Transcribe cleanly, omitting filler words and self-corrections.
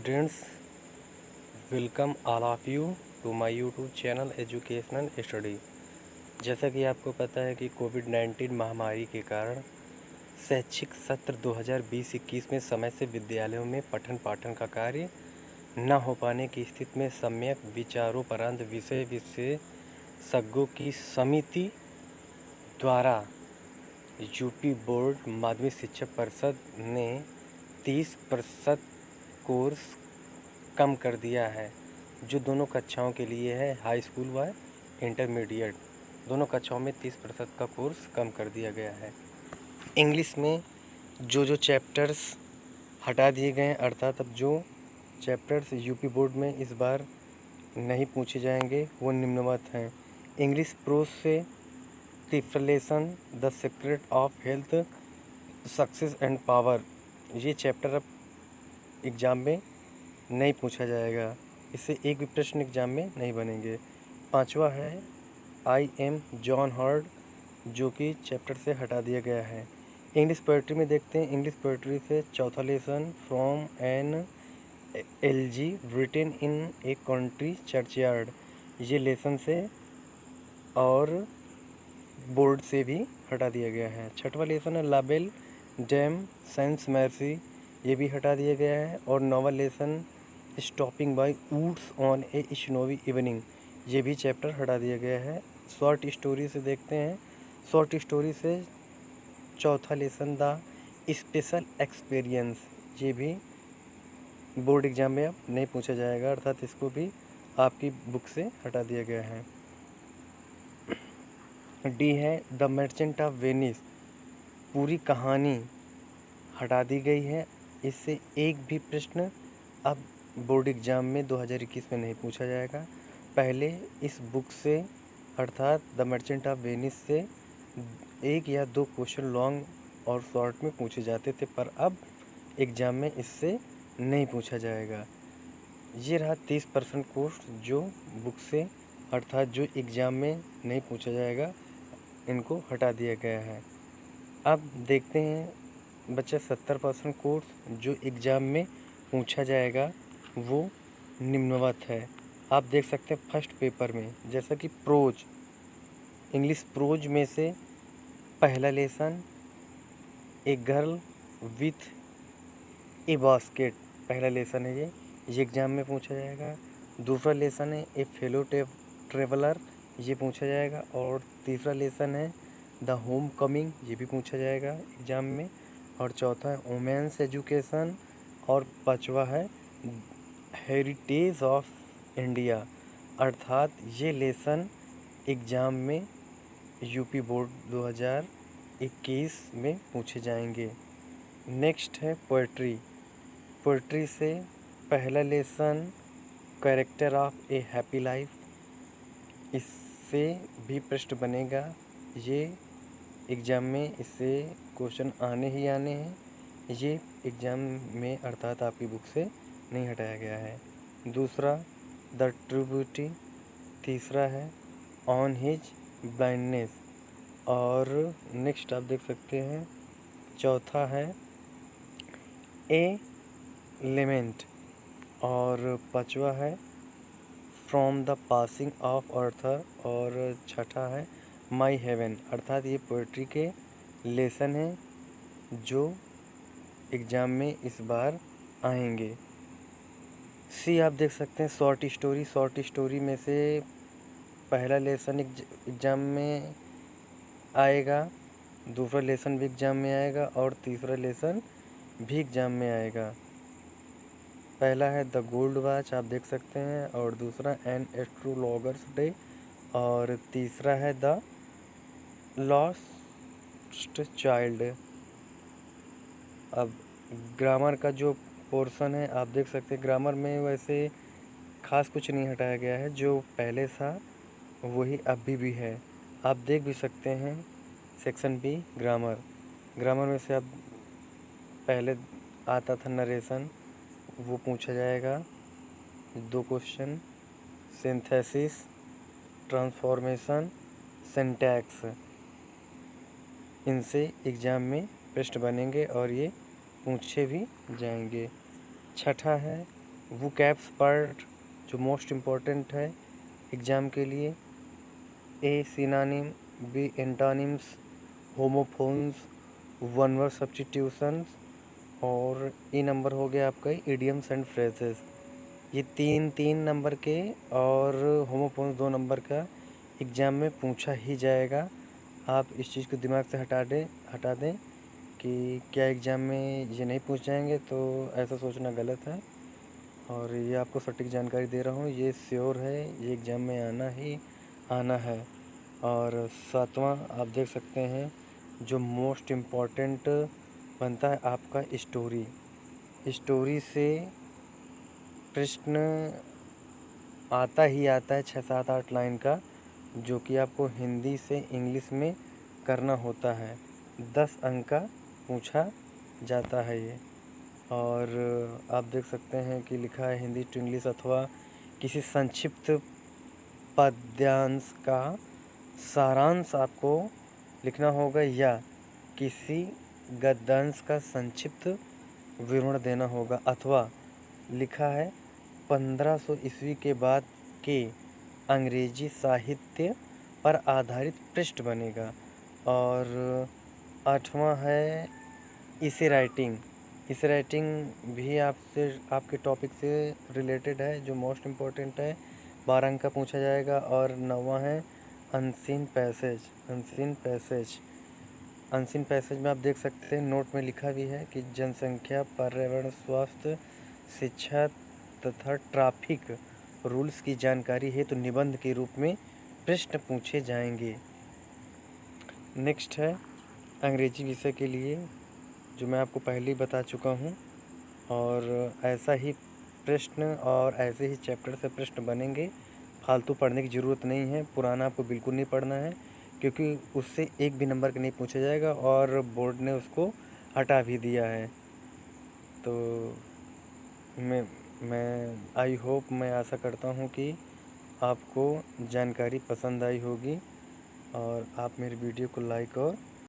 students, welcome all of you to my YouTube channel educational study. जैसा कि आपको पता है कि कोविड-19 महामारी के कारण शैक्षिक सत्र 2020-21 में समय से विद्यालयों में पठन पाठन का कार्य न हो पाने की स्थिति में सम्यक विचारोपरांत विषय विशेषज्ञों की समिति द्वारा यूपी बोर्ड माध्यमिक शिक्षा परिषद ने 30% कोर्स कम कर दिया है, जो दोनों कक्षाओं के लिए है। हाई स्कूल व इंटरमीडिएट दोनों कक्षाओं में 30% का कोर्स कम कर दिया गया है। इंग्लिश में जो चैप्टर्स हटा दिए गए हैं, अर्थात अब जो चैप्टर्स यूपी बोर्ड में इस बार नहीं पूछे जाएंगे वो निम्नवत हैं। इंग्लिश प्रोज से तीसरा lesson the secret of health success and power, ये चैप्टर अब एग्ज़ाम में नहीं पूछा जाएगा, इससे एक भी प्रश्न एग्ज़ाम में नहीं बनेंगे। पांचवा है आई एम जॉन हर्ड, जो कि चैप्टर से हटा दिया गया है। इंग्लिश पोएट्री में देखते हैं। इंग्लिश पोएट्री से चौथा lesson from an elegy written in a country churchyard, ये लेसन से और बोर्ड से भी हटा दिया गया है। छठवां लेसन है लाबेल डैम सेंस मर्सी, ये भी हटा दिया गया है। और नौवां lesson stopping by woods on a snowy evening, ये भी चैप्टर हटा दिया गया है। शॉर्ट स्टोरी से देखते हैं। शॉर्ट स्टोरी से चौथा लेसन द स्पेशल एक्सपीरियंस, ये भी बोर्ड एग्जाम में अब नहीं पूछा जाएगा, अर्थात इसको भी आपकी बुक से हटा दिया गया है। डी है द मर्चेंट ऑफ वेनिस, पूरी कहानी हटा दी गई है, इससे एक भी प्रश्न अब बोर्ड एग्ज़ाम में 2021 में नहीं पूछा जाएगा। पहले इस बुक से अर्थात द मर्चेंट ऑफ वेनिस से एक या दो क्वेश्चन लॉन्ग और शॉर्ट में पूछे जाते थे, पर अब एग्ज़ाम में इससे नहीं पूछा जाएगा। ये रहा 30% कोर्स जो बुक से अर्थात जो एग्ज़ाम में नहीं पूछा जाएगा, इनको हटा दिया गया है। अब देखते हैं बच्चा 70% कोर्स जो एग्ज़ाम में पूछा जाएगा वो निम्नवत है। आप देख सकते हैं फर्स्ट पेपर में, जैसा कि प्रोज, इंग्लिश प्रोज में से पहला lesson a girl with A basket, पहला लेसन है ये एग्ज़ाम में पूछा जाएगा। दूसरा लेसन है ए फेलो ट्रेवलर, ये पूछा जाएगा। और तीसरा लेसन है द होम कमिंग, ये भी पूछा जाएगा एग्ज़ाम में। और चौथा है वुमेन्स एजुकेशन। और पांचवा है हेरिटेज ऑफ इंडिया, अर्थात ये लेसन एग्ज़ाम में यूपी बोर्ड 2021 में पूछे जाएंगे। नेक्स्ट है पोएट्री। पोएट्री से पहला lesson character of A happy life, इससे भी प्रश्न बनेगा। ये एग्ज़ाम में इससे क्वेश्चन आने ही आने हैं, ये एग्ज़ाम में अर्थात आपकी बुक से नहीं हटाया गया है। दूसरा द ट्रिब्यूटी, तीसरा है ऑन हिज ब्लाइंडनेस। और नेक्स्ट आप देख सकते हैं चौथा है ए लेमेंट। और पांचवा है फ्रॉम द पासिंग ऑफ अर्थर। और छठा है माई हेवन, अर्थात ये पोएट्री के लेसन हैं जो एग्ज़ाम में इस बार आएंगे। सी आप देख सकते हैं शॉर्ट स्टोरी। शॉर्ट स्टोरी में से पहला लेसन एग्ज़ाम में आएगा, दूसरा लेसन भी एग्ज़ाम में आएगा और तीसरा लेसन भी एग्ज़ाम में आएगा। पहला है द गोल्ड वॉच, आप देख सकते हैं। और दूसरा एन एस्ट्रोलॉगर्स डे। और तीसरा है द लॉस्ट चाइल्ड। अब ग्रामर का जो पोर्शन है आप देख सकते हैं, ग्रामर में वैसे ख़ास कुछ नहीं हटाया गया है, जो पहले था वही अभी भी है। आप देख भी सकते हैं सेक्शन बी ग्रामर। ग्रामर में से अब पहले आता था नरेशन, वो पूछा जाएगा। दो क्वेश्चन सिंथेसिस, ट्रांसफॉर्मेशन, सिंटैक्स, इनसे एग्ज़ाम में प्रश्न बनेंगे और ये पूछे भी जाएंगे। छठा है वो कैप्स पार्ट जो मोस्ट इम्पॉर्टेंट है एग्ज़ाम के लिए। A synonym, B antonyms, homophones, one word substitutions, और ई नंबर हो गया आपका इडियम्स एंड फ्रेजेस। ये तीन नंबर के और होमोफोन्स 2 नंबर का एग्ज़ाम में पूछा ही जाएगा। आप इस चीज़ को दिमाग से हटा दें कि क्या एग्ज़ाम में ये नहीं पूछ जाएंगे, तो ऐसा सोचना गलत है। और ये आपको सटीक जानकारी दे रहा हूँ, ये श्योर है, ये एग्ज़ाम में आना है। और 7वां आप देख सकते हैं जो मोस्ट इम्पॉर्टेंट बनता है आपका स्टोरी। स्टोरी से प्रश्न आता ही आता है 6, 7, 8 लाइन का, जो कि आपको हिंदी से इंग्लिश में करना होता है। 10 अंक का पूछा जाता है ये। और आप देख सकते हैं कि लिखा है हिंदी टू इंग्लिश अथवा किसी संक्षिप्त पद्यांश का सारांश आपको लिखना होगा, या किसी गद्यांश का संक्षिप्त विवरण देना होगा, अथवा लिखा है 1500 ईस्वी के बाद के अंग्रेजी साहित्य पर आधारित पृष्ठ बनेगा। और 8वां है इसे राइटिंग। इसे राइटिंग भी आपके टॉपिक से रिलेटेड है, जो मोस्ट इम्पोर्टेंट है, 12 अंक का पूछा जाएगा। और 9वां है अनसीन पैसेज। अनसीन पैसेज में आप देख सकते हैं नोट में लिखा भी है कि जनसंख्या, पर्यावरण, स्वास्थ्य, शिक्षा तथा ट्रैफिक रूल्स की जानकारी हेतु निबंध के रूप में प्रश्न पूछे जाएंगे। नेक्स्ट है अंग्रेजी विषय के लिए, जो मैं आपको पहले ही बता चुका हूँ। और ऐसा ही प्रश्न और ऐसे ही चैप्टर से प्रश्न बनेंगे, फालतू पढ़ने की ज़रूरत नहीं है। पुराना आपको बिल्कुल नहीं पढ़ना है, क्योंकि उससे एक भी नंबर का नहीं पूछा जाएगा और बोर्ड ने उसको हटा भी दिया है। तो मैं आई होप, मैं आशा करता हूँ कि आपको जानकारी पसंद आई होगी और आप मेरी वीडियो को लाइक और